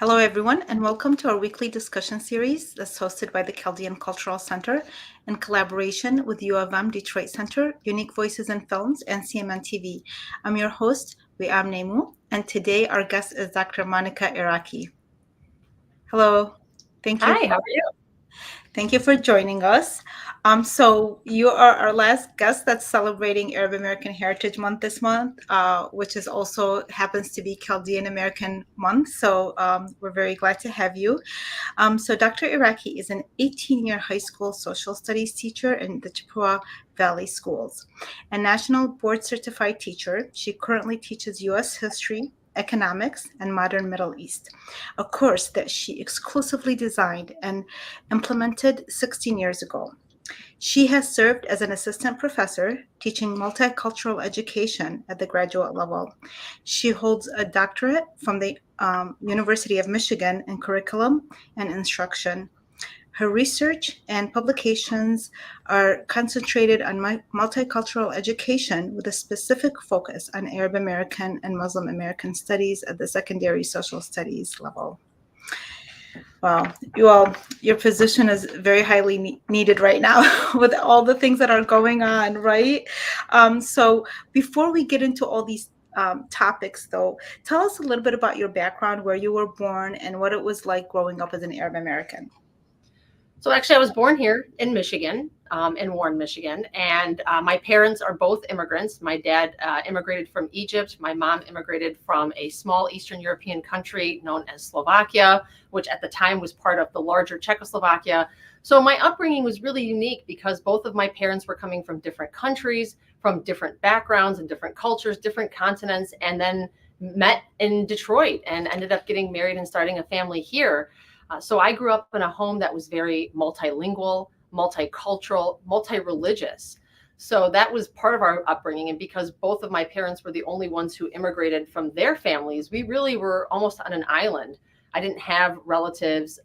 Hello, everyone, and welcome to our weekly discussion series that's hosted by the Chaldean Cultural Center in collaboration with U of M Detroit Center, Unique Voices in Films, and CMN TV. I'm your host, Riam Nemu, and today our guest is Dr. Monica Eraqi. Hello. Thank you. Hi, how are you? Thank you for joining us. So you are our last guest that's celebrating Arab American Heritage Month this month, which is also happens to be Chaldean American Month. So we're very glad to have you. So Dr. Eraqi is an 18-year high school social studies teacher in the Chippewa Valley Schools. A national board certified teacher, she currently teaches U.S. history, economics, and modern Middle East, a course that she exclusively designed and implemented 16 years ago. She has served as an assistant professor teaching multicultural education at the graduate level. She holds a doctorate from the University of Michigan in curriculum and instruction. Her research and publications are concentrated on multicultural education with a specific focus on Arab American and Muslim American studies at the secondary social studies level. Wow, your position is very highly needed right now with all the things that are going on, right? So before we get into all these topics, though, tell us a little bit about your background, where you were born, and what it was like growing up as an Arab American. So actually, I was born here in Michigan, in Warren, Michigan, and my parents are both immigrants. My dad immigrated from Egypt. My mom immigrated from a small Eastern European country known as Slovakia, which at the time was part of the larger Czechoslovakia. So my upbringing was really unique because both of my parents were coming from different countries, from different backgrounds and different cultures, different continents, and then met in Detroit and ended up getting married and starting a family here. So I grew up in a home that was very multilingual, multicultural, multi-religious. So that was part of our upbringing. And because both of my parents were the only ones who immigrated from their families, we really were almost on an island. I didn't have relatives,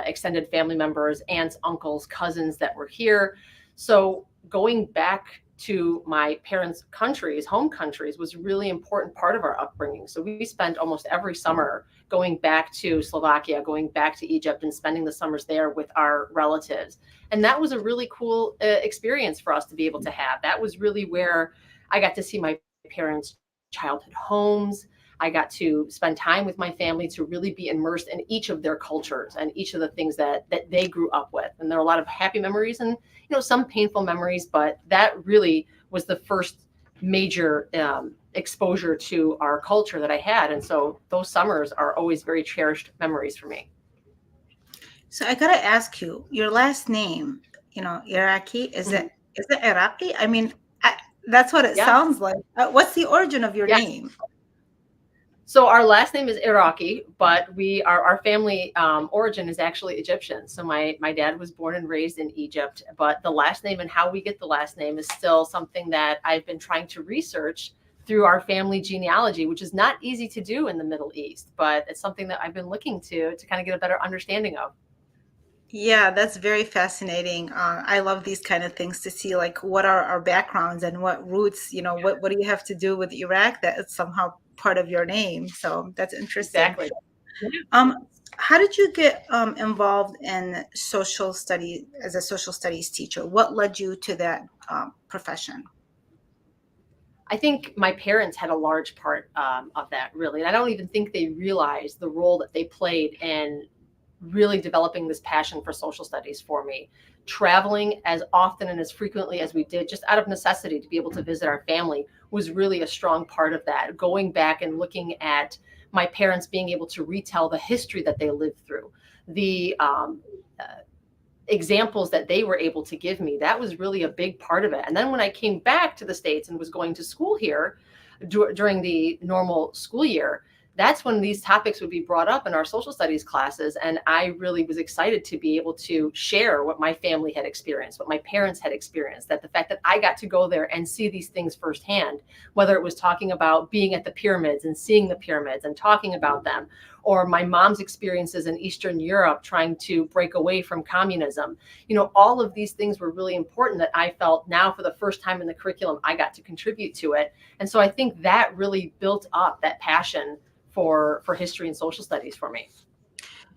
extended family members, aunts, uncles, cousins that were here. So going back to my parents' countries, home countries, was a really important part of our upbringing. So we spent almost every summer going back to Slovakia, going back to Egypt, and spending the summers there with our relatives. And that was a really cool experience for us to be able to have. That was really where I got to see my parents' childhood homes. I got to spend time with my family to really be immersed in each of their cultures and each of the things that they grew up with. And there are a lot of happy memories and, some painful memories, but that really was the first major exposure to our culture that I had. And so those summers are always very cherished memories for me. So I gotta ask you, your last name, Eraqi, is it Eraqi? I mean, that's what it sounds like. What's the origin of your name? So our last name is Eraqi, but our family origin is actually Egyptian. So my dad was born and raised in Egypt, but the last name and how we get the last name is still something that I've been trying to research through our family genealogy, which is not easy to do in the Middle East, but it's something that I've been looking to kind of get a better understanding of. Yeah, that's very fascinating. I love these kind of things to see, like, what are our backgrounds and what roots, what do you have to do with Iraq that it's somehow part of your name. So that's interesting. Exactly. How did you get involved in social studies as a social studies teacher? What led you to that profession? I think my parents had a large part of that, really. And I don't even think they realized the role that they played in really developing this passion for social studies for me. Traveling as often and as frequently as we did, just out of necessity to be able to visit our family, was really a strong part of that. Going back and looking at my parents being able to retell the history that they lived through, the examples that they were able to give me, that was really a big part of it. And then when I came back to the States and was going to school here during the normal school year, that's when these topics would be brought up in our social studies classes. And I really was excited to be able to share what my family had experienced, what my parents had experienced, that the fact that I got to go there and see these things firsthand, whether it was talking about being at the pyramids and seeing the pyramids and talking about them, or my mom's experiences in Eastern Europe trying to break away from communism. All of these things were really important that I felt now for the first time in the curriculum, I got to contribute to it. And so I think that really built up that passion for history and social studies for me.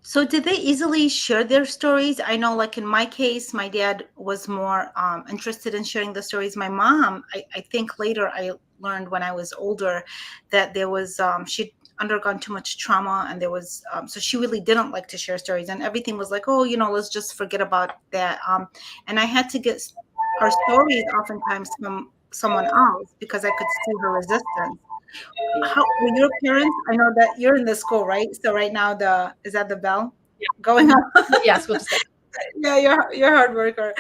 So did they easily share their stories? I know, like in my case, my dad was more interested in sharing the stories. My mom, I think later I learned when I was older that there was, she'd undergone too much trauma, and there was, so she really didn't like to share stories, and everything was like, oh, let's just forget about that. And I had to get our stories oftentimes from someone else because I could see her resistance. Yeah. How were your parents? I know that you're in the school, right? So right now, is that the bell going on? Yes, we'll just say. Yeah, you're a hard worker.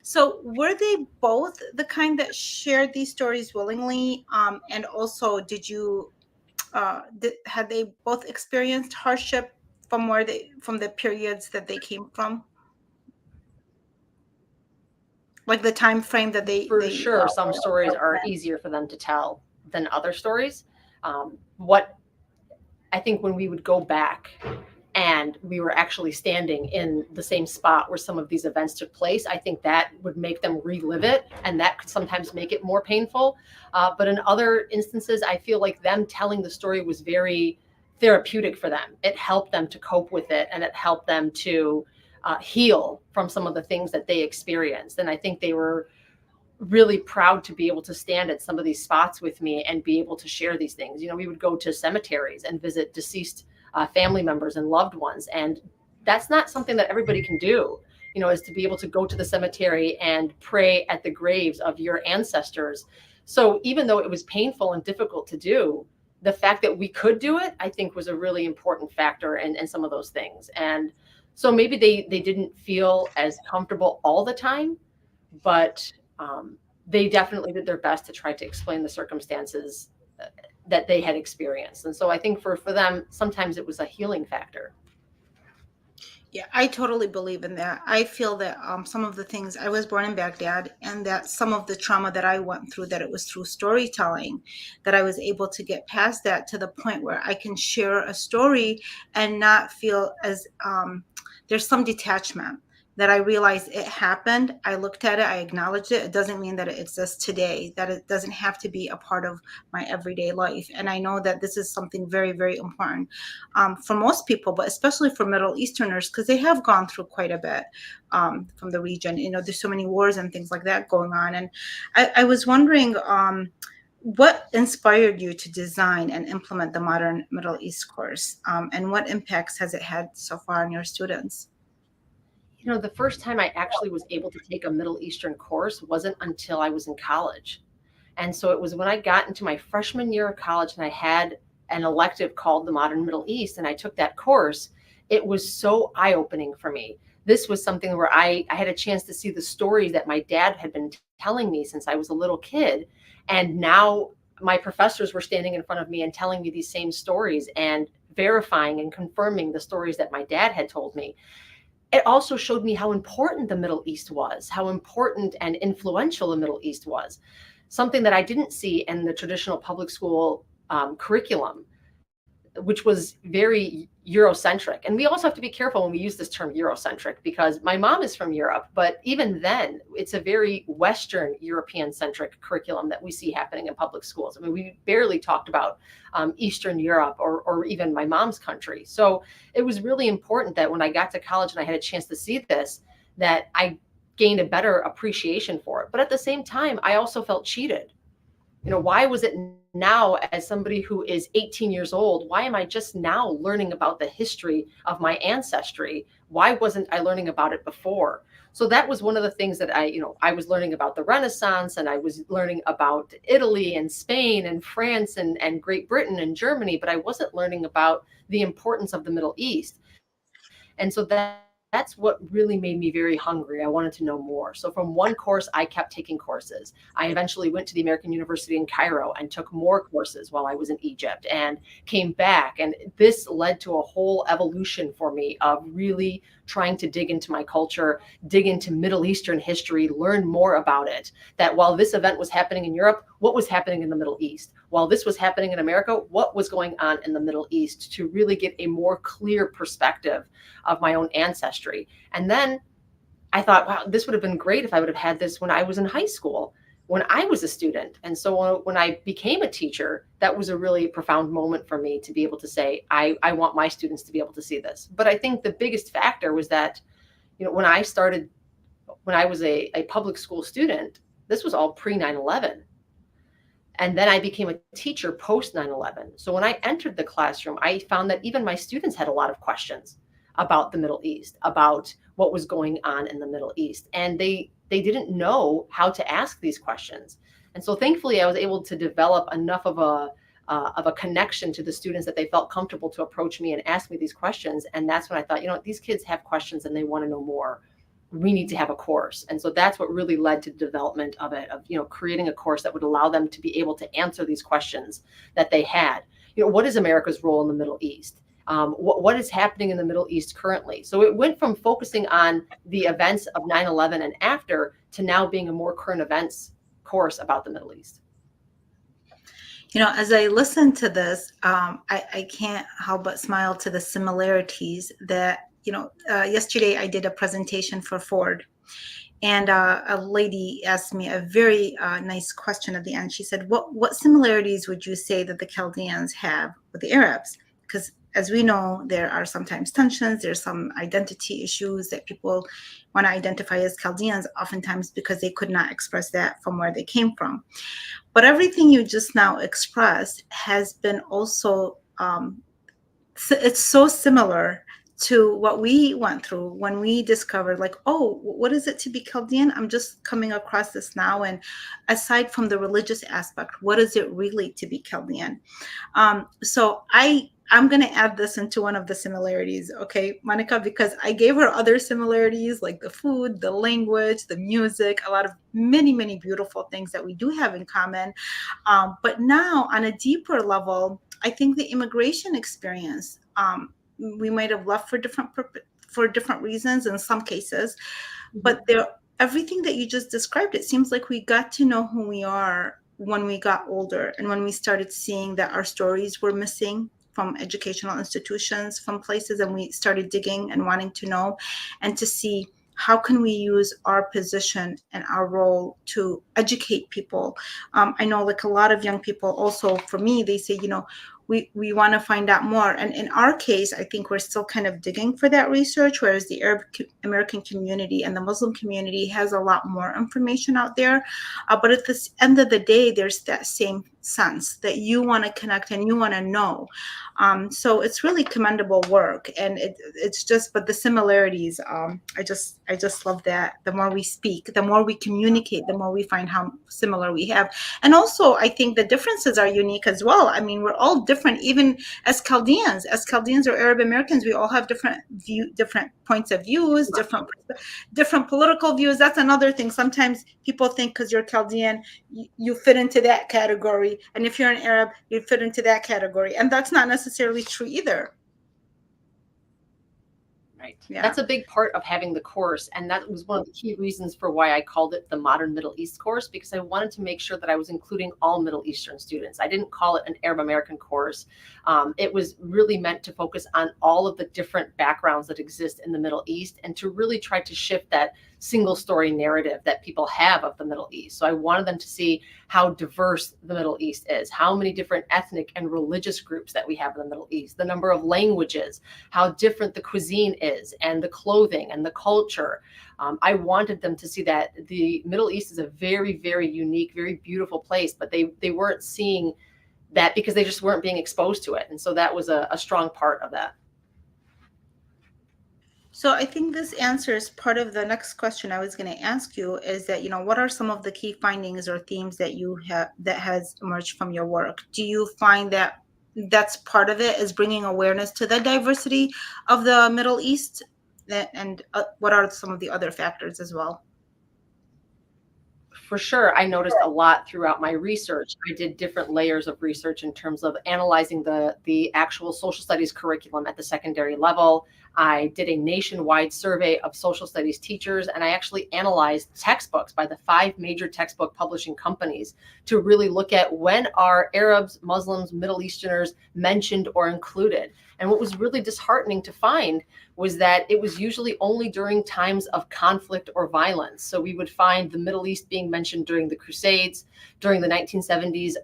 So were they both the kind that shared these stories willingly? And also, had they both experienced hardship from the periods that they came from, like the time frame that For they sure, some were stories back are then? easier for them to tell than other stories. What I think when we would go back and we were actually standing in the same spot where some of these events took place, I think that would make them relive it, and that could sometimes make it more painful. But in other instances, I feel like them telling the story was very therapeutic for them. It helped them to cope with it, and it helped them to heal from some of the things that they experienced. And I think they were really proud to be able to stand at some of these spots with me and be able to share these things. We would go to cemeteries and visit deceased family members and loved ones. And that's not something that everybody can do, is to be able to go to the cemetery and pray at the graves of your ancestors. So even though it was painful and difficult to do, the fact that we could do it, I think, was a really important factor in some of those things. And so maybe they didn't feel as comfortable all the time, but they definitely did their best to try to explain the circumstances that they had experienced. And so I think for them, sometimes it was a healing factor. Yeah, I totally believe in that. I feel that some of the things, I was born in Baghdad, and that some of the trauma that I went through, that it was through storytelling that I was able to get past that to the point where I can share a story and not feel as there's some detachment, that I realized it happened. I looked at it, I acknowledged it. It doesn't mean that it exists today, that it doesn't have to be a part of my everyday life. And I know that this is something very, very important for most people, but especially for Middle Easterners, because they have gone through quite a bit from the region. There's so many wars and things like that going on. And I was wondering, what inspired you to design and implement the Modern Middle East course? And what impacts has it had so far on your students? The first time I actually was able to take a Middle Eastern course wasn't until I was in college. And so it was when I got into my freshman year of college and I had an elective called the Modern Middle East, and I took that course. It was so eye-opening for me. This was something where I had a chance to see the stories that my dad had been telling me since I was a little kid. And now my professors were standing in front of me and telling me these same stories and verifying and confirming the stories that my dad had told me. It also showed me how important the Middle East was, how important and influential the Middle East was, something that I didn't see in the traditional public school curriculum, which was very Eurocentric. And we also have to be careful when we use this term Eurocentric, because my mom is from Europe, but even then, it's a very Western European centric curriculum that we see happening in public schools. I mean, we barely talked about Eastern Europe or even my mom's country. So it was really important that when I got to college and I had a chance to see this, that I gained a better appreciation for it. But at the same time, I also felt cheated. Why was it now, as somebody who is 18 years old, why am I just now learning about the history of my ancestry? Why wasn't I learning about it before? So that was one of the things that I was learning about the Renaissance, and I was learning about Italy and Spain and France and Great Britain and Germany, but I wasn't learning about the importance of the Middle East. And so that's what really made me very hungry. I wanted to know more. So from one course, I kept taking courses. I eventually went to the American University in Cairo and took more courses while I was in Egypt and came back. And this led to a whole evolution for me of really trying to dig into my culture, dig into Middle Eastern history, learn more about it. That while this event was happening in Europe, what was happening in the Middle East? While this was happening in America, what was going on in the Middle East, to really get a more clear perspective of my own ancestry. And then I thought, wow, this would have been great if I would have had this when I was in high school. when I was a student. And so when I became a teacher, that was a really profound moment for me to be able to say, I want my students to be able to see this. But I think the biggest factor was that, when I was a public school student, this was all pre 9/11. And then I became a teacher post 9/11. So when I entered the classroom, I found that even my students had a lot of questions about the Middle East, about what was going on in the Middle East. And they didn't know how to ask these questions. And so thankfully I was able to develop enough of a connection to the students that they felt comfortable to approach me and ask me these questions. And that's when I thought, these kids have questions and they want to know more. We need to have a course. And so that's what really led to the development of it, of, creating a course that would allow them to be able to answer these questions that they had. What is America's role in the Middle East? What is happening in the Middle East currently? So it went from focusing on the events of 9/11 and after to now being a more current events course about the Middle East. As I listen to this, I can't help but smile to the similarities that, yesterday I did a presentation for Ford, and a lady asked me a very nice question at the end. She said, what similarities would you say that the Chaldeans have with the Arabs? Because as we know, there are sometimes tensions, there's some identity issues that people want to identify as Chaldeans, oftentimes because they could not express that from where they came from. But everything you just now expressed has been also, it's so similar to what we went through when we discovered, like, oh, what is it to be Chaldean? I'm just coming across this now. And aside from the religious aspect, what is it really to be Chaldean? So I'm going to add this into one of the similarities, okay, Monica, because I gave her other similarities like the food, the language, the music, a lot of many, many beautiful things that we do have in common. But now on a deeper level, I think the immigration experience, we might have left for different reasons in some cases, but everything that you just described, it seems like we got to know who we are when we got older and when we started seeing that our stories were missing from educational institutions, from places, and we started digging and wanting to know and to see how can we use our position and our role to educate people. I know, like, a lot of young people also, for me, they say, we want to find out more. And in our case, I think we're still kind of digging for that research, whereas the Arab American community and the Muslim community has a lot more information out there. But at the end of the day, there's that same sense that you want to connect and you want to know. So it's really commendable work. And it's just, but the similarities, I just love that. The more we speak, the more we communicate, the more we find how similar we have. And also, I think the differences are unique as well. I mean, we're all different, even as Chaldeans or Arab Americans, we all have different points of views, different political views. That's another thing. Sometimes people think because you're Chaldean, you fit into that category. And if you're an Arab, you fit into that category. And that's not necessarily true either. Right. Yeah. That's a big part of having the course. And that was one of the key reasons for why I called it the Modern Middle East course, because I wanted to make sure that I was including all Middle Eastern students. I didn't call it an Arab American course. It was really meant to focus on all of the different backgrounds that exist in the Middle East and to really try to shift that single story narrative that people have of the Middle East. So I wanted them to see how diverse the Middle East is, how many different ethnic and religious groups that we have in the Middle East, the number of languages, how different the cuisine is, and the clothing and the culture. I wanted them to see that the Middle East is a very, very unique, very beautiful place, but they weren't seeing that because they just weren't being exposed to it. And so that was a strong part of that. So I think this answers part of the next question I was going to ask you, is that, what are some of the key findings or themes that you have that has emerged from your work? Do you find that that's part of it, is bringing awareness to the diversity of the Middle East? And what are some of the other factors as well? For sure, I noticed a lot throughout my research. I did different layers of research in terms of analyzing the actual social studies curriculum at the secondary level. I did a nationwide survey of social studies teachers, and I actually analyzed textbooks by the 5 major textbook publishing companies to really look at when are Arabs, Muslims, Middle Easterners mentioned or included. And what was really disheartening to find was that it was usually only during times of conflict or violence. So we would find the Middle East being being mentioned during the Crusades, during the 1970s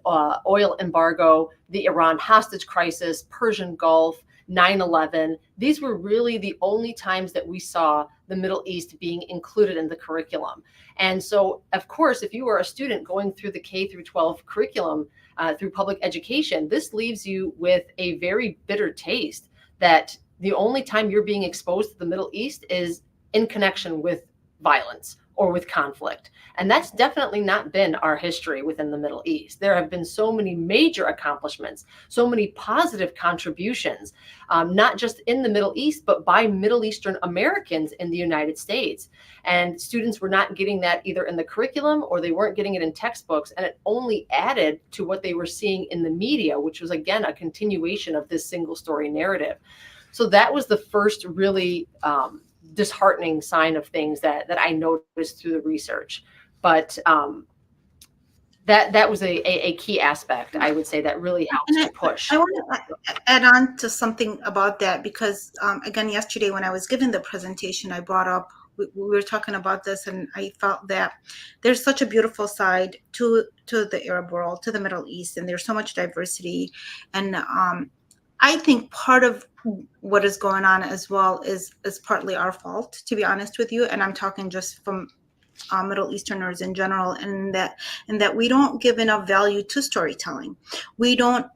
oil embargo, the Iran hostage crisis, Persian Gulf, 9/11. These were really the only times that we saw the Middle East being included in the curriculum. And so, of course, if you are a student going through the K through 12 curriculum through public education, this leaves you with a very bitter taste that the only time you're being exposed to the Middle East is in connection with violence or with conflict. And that's definitely not been our history within the Middle East. There have been so many major accomplishments, so many positive contributions, not just in the Middle East, but by Middle Eastern Americans in the United States. And students were not getting that either in the curriculum or they weren't getting it in textbooks. And it only added to what they were seeing in the media, which was, again, a continuation of this single story narrative. So that was the first really disheartening sign of things that I noticed through the research. But that was a key aspect, I would say, that really helped to push. I want to add on to something about that because, again, yesterday when I was giving the presentation, I brought up, we were talking about this, and I felt that there's such a beautiful side to the Arab world, to the Middle East, and there's so much diversity. And I think part of what is going on as well is partly our fault, to be honest with you. And I'm talking just from Middle Easterners in general, and that we don't give enough value to storytelling. We don't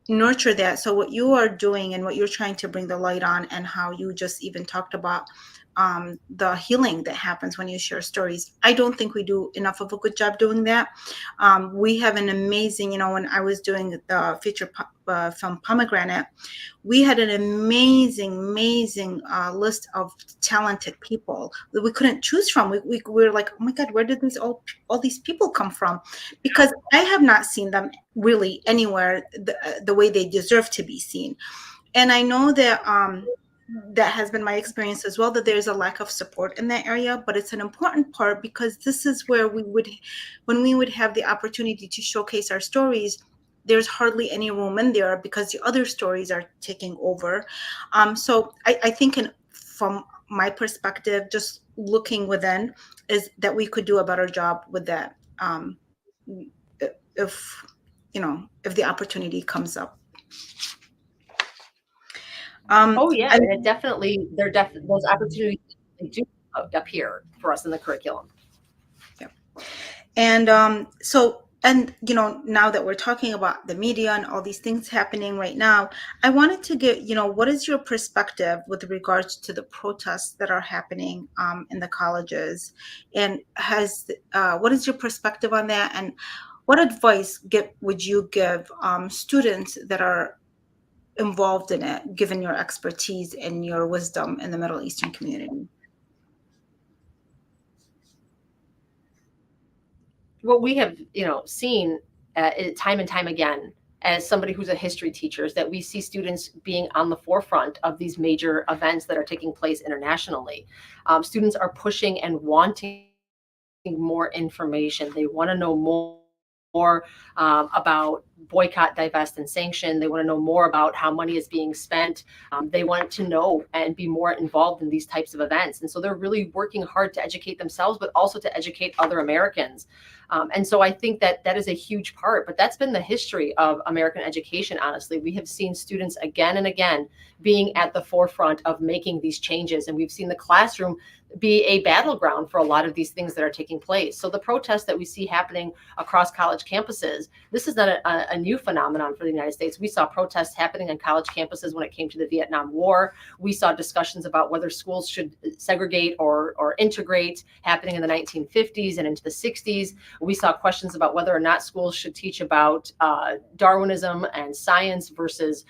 nurture that. So what you are doing and what you're trying to bring the light on, and how you just even talked about the healing that happens when you share stories. I don't think we do enough of a good job doing that. We have an amazing, when I was doing the feature film Pomegranate, we had an amazing list of talented people that we couldn't choose from. We were like, oh my God, where did all these people come from? Because I have not seen them really anywhere the way they deserve to be seen. And I know that that has been my experience as well, that there's a lack of support in that area, but it's an important part because this is where when we would have the opportunity to showcase our stories, there's hardly any room in there because the other stories are taking over. So I think from my perspective, just looking within, is that we could do a better job with that if the opportunity comes up. Oh yeah, and it definitely those opportunities do appear for us in the curriculum. Yeah, and now that we're talking about the media and all these things happening right now, I wanted to get what is your perspective with regards to the protests that are happening in the colleges, and what is your perspective on that, and what advice would you give students that are involved in it, given your expertise and your wisdom in the Middle Eastern community? What we have, seen time and time again, as somebody who's a history teacher, is that we see students being on the forefront of these major events that are taking place internationally. Students are pushing and wanting more information. They want to know more about boycott, divest, and sanction. They want to know more about how money is being spent. They want to know and be more involved in these types of events. And so they're really working hard to educate themselves, but also to educate other Americans. And so I think that is a huge part, but that's been the history of American education. Honestly, we have seen students again and again being at the forefront of making these changes. And we've seen the classroom be a battleground for a lot of these things that are taking place. So the protests that we see happening across college campuses, this is not a new phenomenon for the United States. We saw protests happening on college campuses when it came to the Vietnam War. We saw discussions about whether schools should segregate or integrate happening in the 1950s and into the 60s. We saw questions about whether or not schools should teach about Darwinism and science versus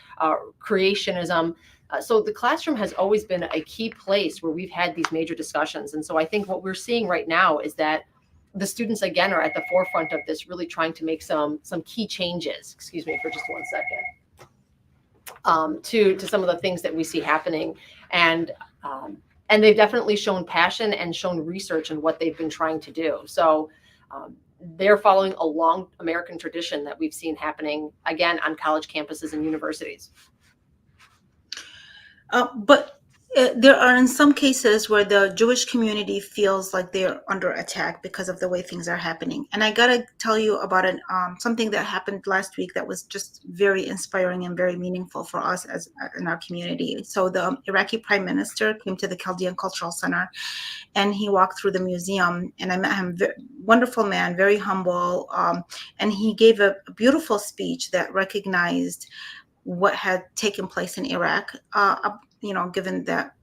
creationism. So the classroom has always been a key place where we've had these major discussions. And so I think what we're seeing right now is that the students, again, are at the forefront of this, really trying to make some key changes. Excuse me for just 1 second. To some of the things that we see happening. And they've definitely shown passion and shown research in what they've been trying to do. So they're following a long American tradition that we've seen happening, again, on college campuses and universities. But There are in some cases where the Jewish community feels like they're under attack because of the way things are happening. And I gotta tell you about something that happened last week that was just very inspiring and very meaningful for us as in our community. So the Iraqi Prime Minister came to the Chaldean Cultural Center, and he walked through the museum, and I met him. Wonderful man, very humble, and he gave a beautiful speech that recognized what had taken place in Iraq, given that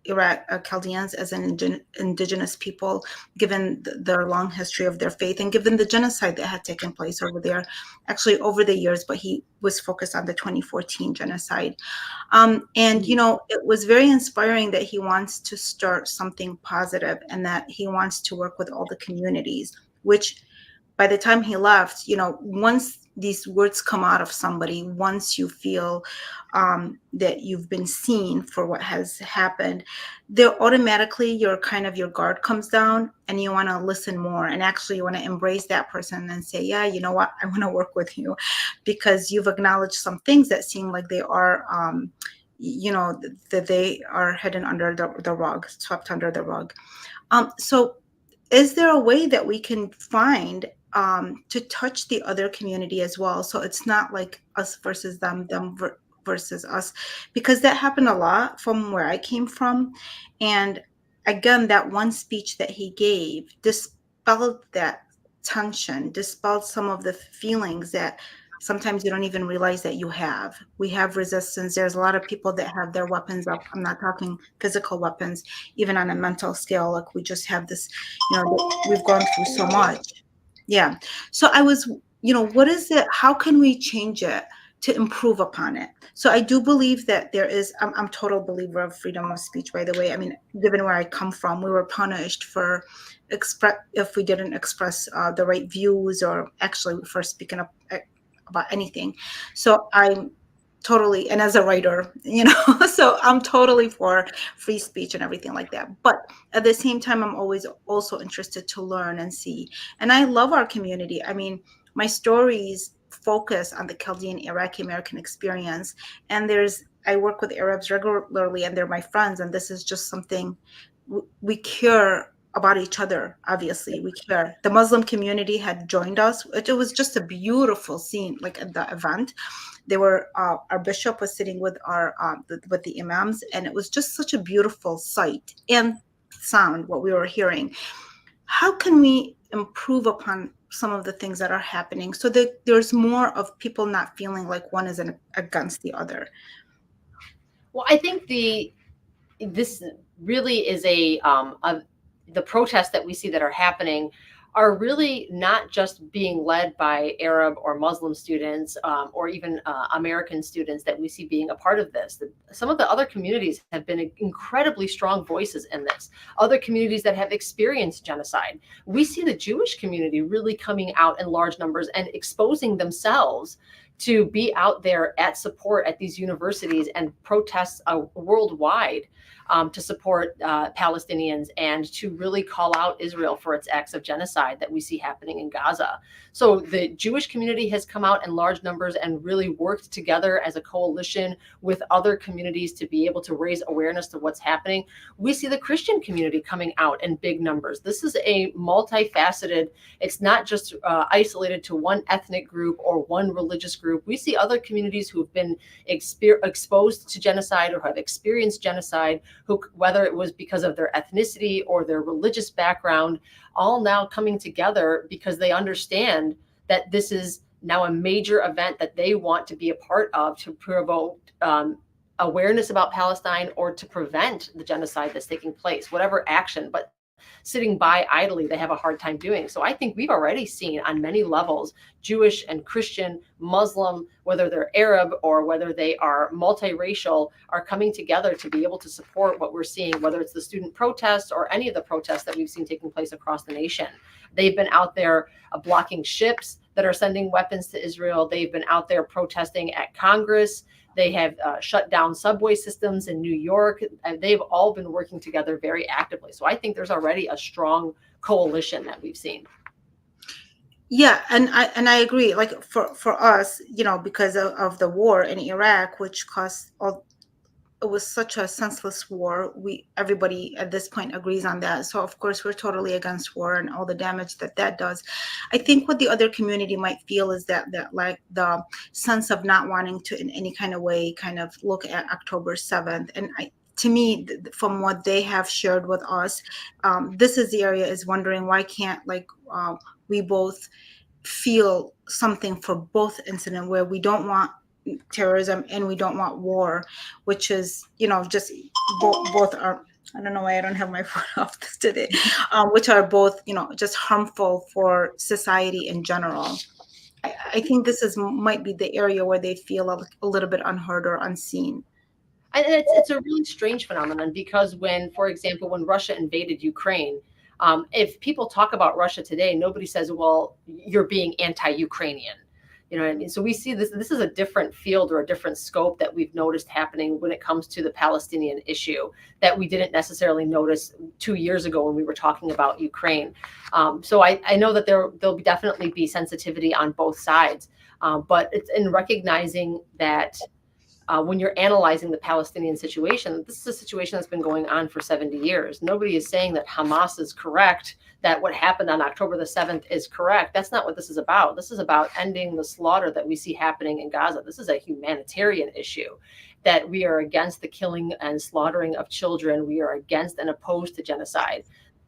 Iraq Chaldeans as an indigenous people, given their long history of their faith, and given the genocide that had taken place over there, actually over the years, but he was focused on the 2014 genocide. And, it was very inspiring that he wants to start something positive and that he wants to work with all the communities, which by the time he left, once these words come out of somebody, once you feel that you've been seen for what has happened, there automatically your guard comes down, and you want to listen more, and actually you want to embrace that person and say, yeah, you know what, I want to work with you, because you've acknowledged some things that seem like they are that they are hidden under the rug, swept under the rug. So is there a way that we can find to touch the other community as well? So it's not like us versus them, versus us, because that happened a lot from where I came from. And again, that one speech that he gave dispelled that tension, dispelled some of the feelings that sometimes you don't even realize that you have. We have resistance. There's a lot of people that have their weapons up. I'm not talking physical weapons, even on a mental scale. Like, we just have this, we've gone through so much. Yeah. So I was, what is it? How can we change it to improve upon it? So I do believe that there is, I'm total believer of freedom of speech, by the way. I mean, given where I come from, we were punished for if we didn't express the right views, or actually for speaking up about anything. So I'm totally, and as a writer, so I'm totally for free speech and everything like that. But at the same time, I'm always also interested to learn and see. And I love our community. I mean, my stories focus on the Chaldean Iraqi American experience. And I work with Arabs regularly, and they're my friends. And this is just something we care about each other. Obviously, we care. The Muslim community had joined us. It was just a beautiful scene, like at the event. They were our bishop was sitting with with the imams, and it was just such a beautiful sight and sound what we were hearing. How can we improve upon some of the things that are happening so that there's more of people not feeling like one is against the other? Well, I think this really is the protests that we see that are happening are really not just being led by Arab or Muslim students, or even American students that we see being a part of this. Some of the other communities have been incredibly strong voices in this. Other communities that have experienced genocide. We see the Jewish community really coming out in large numbers and exposing themselves to be out there at support at these universities and protests worldwide to support Palestinians, and to really call out Israel for its acts of genocide that we see happening in Gaza. So the Jewish community has come out in large numbers and really worked together as a coalition with other communities to be able to raise awareness to what's happening. We see the Christian community coming out in big numbers. This is a multifaceted, it's not just isolated to one ethnic group or one religious group. We see other communities who have been exposed to genocide or have experienced genocide, who, whether it was because of their ethnicity or their religious background, all now coming together because they understand that this is now a major event that they want to be a part of to promote awareness about Palestine, or to prevent the genocide that's taking place, whatever action. But sitting by idly, they have a hard time doing. So I think we've already seen on many levels, Jewish and Christian, Muslim, whether they're Arab or whether they are multiracial, are coming together to be able to support what we're seeing, whether it's the student protests or any of the protests that we've seen taking place across the nation. They've been out there blocking ships that are sending weapons to Israel. They've been out there protesting at Congress. They have shut down subway systems in New York, and they've all been working together very actively. So I think there's already a strong coalition that we've seen. Yeah, and I agree. Like for us, because of the war in Iraq, which cost it was such a senseless war. Everybody at this point agrees on that. So of course we're totally against war and all the damage that that does. I think what the other community might feel is that like the sense of not wanting to in any kind of way kind of look at October 7th. And to me, from what they have shared with us, this is the area is wondering why can't like we both feel something for both incident where we don't want terrorism and we don't want war, which is, just both are, I don't know why I don't have my phone off this today, which are both, just harmful for society in general. I think this might be the area where they feel a little bit unheard or unseen. And it's a really strange phenomenon because for example, when Russia invaded Ukraine, if people talk about Russia today, nobody says, well, you're being anti-Ukrainian. You know what I mean? So we see this is a different field or a different scope that we've noticed happening when it comes to the Palestinian issue that we didn't necessarily notice 2 years ago when we were talking about Ukraine. So I know that there'll definitely be sensitivity on both sides, but it's in recognizing that when you're analyzing the Palestinian situation, this is a situation that's been going on for 70 years. Nobody is saying that Hamas is correct, that what happened on October the 7th is correct. That's not what this is about. This is about ending the slaughter that we see happening in Gaza. This is a humanitarian issue, that we are against the killing and slaughtering of children. We are against and opposed to genocide.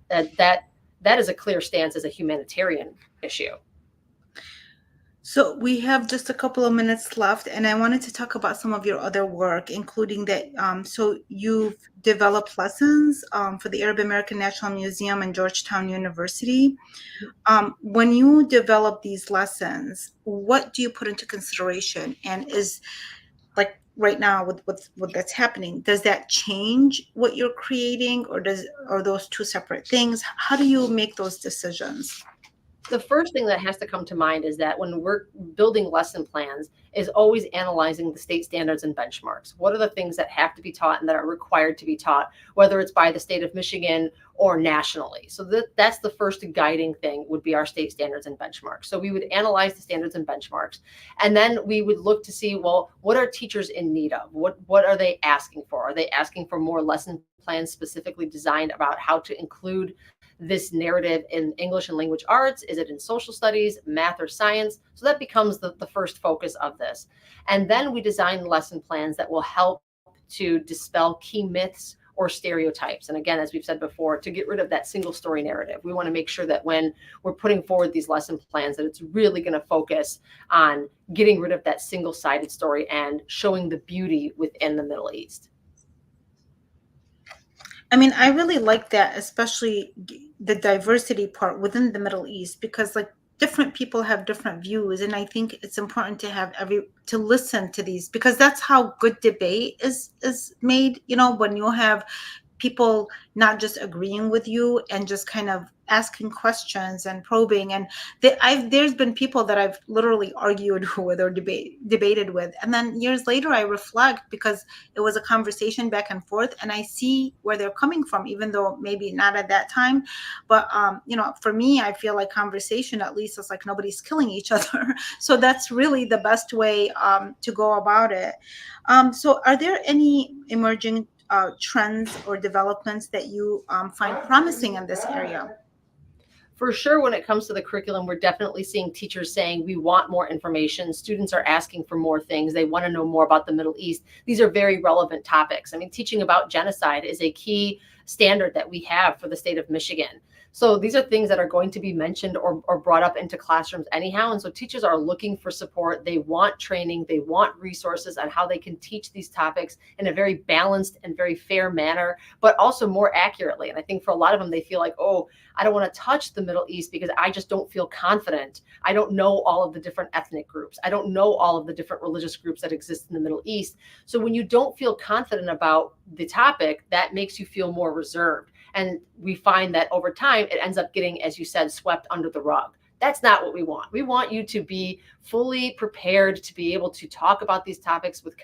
That is a clear stance as a humanitarian issue. So we have just a couple of minutes left, and I wanted to talk about some of your other work, including that. So you've developed lessons for the Arab American National Museum and Georgetown University. When you develop these lessons, what do you put into consideration? And is like right now with what that's happening, does that change what you're creating, or are those two separate things? How do you make those decisions? The first thing that has to come to mind is that when we're building lesson plans is always analyzing the state standards and benchmarks. What are the things that have to be taught and that are required to be taught, whether it's by the state of Michigan or nationally? So that's the first guiding thing, would be our state standards and benchmarks. So we would analyze the standards and benchmarks, and then we would look to see, well, what are teachers in need of? What are they asking for? Are they asking for more lesson plans specifically designed about how to include this narrative in English and language arts? Is it in social studies, math, or science? So that becomes the first focus of this. And then we design lesson plans that will help to dispel key myths or stereotypes. And again, as we've said before, to get rid of that single story narrative. We want to make sure that when we're putting forward these lesson plans, that it's really going to focus on getting rid of that single-sided story and showing the beauty within the Middle East. I mean, I really like that, especially the diversity part within the Middle East, because like different people have different views, and I think it's important to have to listen to these, because that's how good debate is made. When you have people not just agreeing with you and just kind of asking questions and probing. And there's been people that I've literally argued with or debated with, and then years later I reflect, because it was a conversation back and forth, and I see where they're coming from, even though maybe not at that time. But for me, I feel like conversation, at least, is like nobody's killing each other. So that's really the best way to go about it. So are there any emerging trends or developments that you find promising in this area? For sure, when it comes to the curriculum, we're definitely seeing teachers saying we want more information. Students are asking for more things. They want to know more about the Middle East. These are very relevant topics. I mean, teaching about genocide is a key standard that we have for the state of Michigan. So these are things that are going to be mentioned or brought up into classrooms anyhow. And so teachers are looking for support. They want training. They want resources on how they can teach these topics in a very balanced and very fair manner, but also more accurately. And I think for a lot of them, they feel like, oh, I don't want to touch the Middle East because I just don't feel confident. I don't know all of the different ethnic groups. I don't know all of the different religious groups that exist in the Middle East. So when you don't feel confident about the topic, that makes you feel more reserved. And we find that over time, it ends up getting, as you said, swept under the rug. That's not what we want. We want you to be fully prepared to be able to talk about these topics with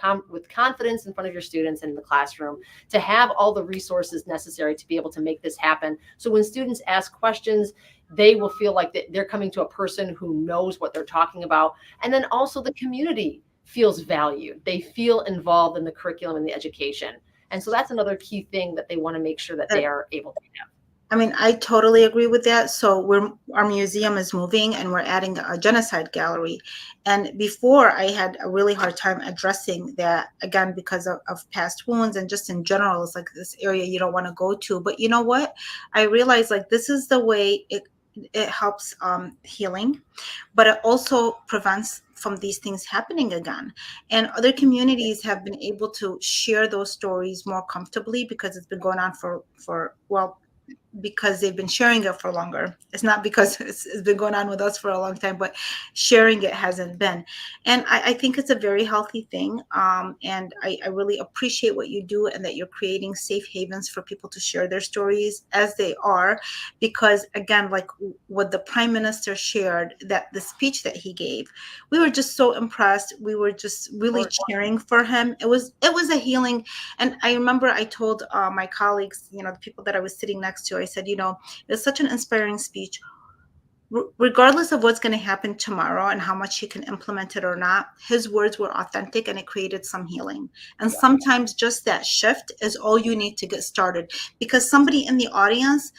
confidence in front of your students in the classroom, to have all the resources necessary to be able to make this happen. So when students ask questions, they will feel like they're coming to a person who knows what they're talking about. And then also the community feels valued. They feel involved in the curriculum and the education. And so that's another key thing that they want to make sure that they are able to have. I mean, I totally agree with that. So our museum is moving and we're adding a genocide gallery. And before I had a really hard time addressing that, again, because of past wounds and just in general, it's like this area you don't want to go to. But you know what? I realized like this is the way it helps healing, but it also prevents from these things happening again. And other communities have been able to share those stories more comfortably because it's been going on for well, because they've been sharing it for longer. It's not because it's been going on with us for a long time, but sharing it hasn't been. And I think it's a very healthy thing. And I really appreciate what you do and that you're creating safe havens for people to share their stories as they are. Because again, like what the Prime Minister shared, that the speech that he gave, we were just so impressed. We were just really cheering for him. It was a healing. And I remember I told my colleagues, the people that I was sitting next to, I said, it's such an inspiring speech. Regardless of what's going to happen tomorrow and how much he can implement it or not, his words were authentic and it created some healing. And sometimes just that shift is all you need to get started, because somebody in the audience,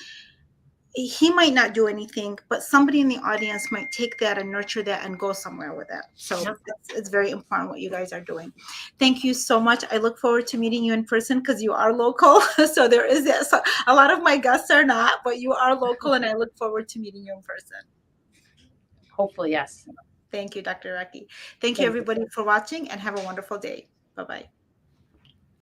he might not do anything, but somebody in the audience might take that and nurture that and go somewhere with it. So it's very important what you guys are doing. Thank you so much. I look forward to meeting you in person because you are local. So there is that. So a lot of my guests are not, but you are local, and I look forward to meeting you in person. Hopefully, yes. Thank you, Dr. Eraqi. Thank you, everybody, for watching, and have a wonderful day. Bye-bye.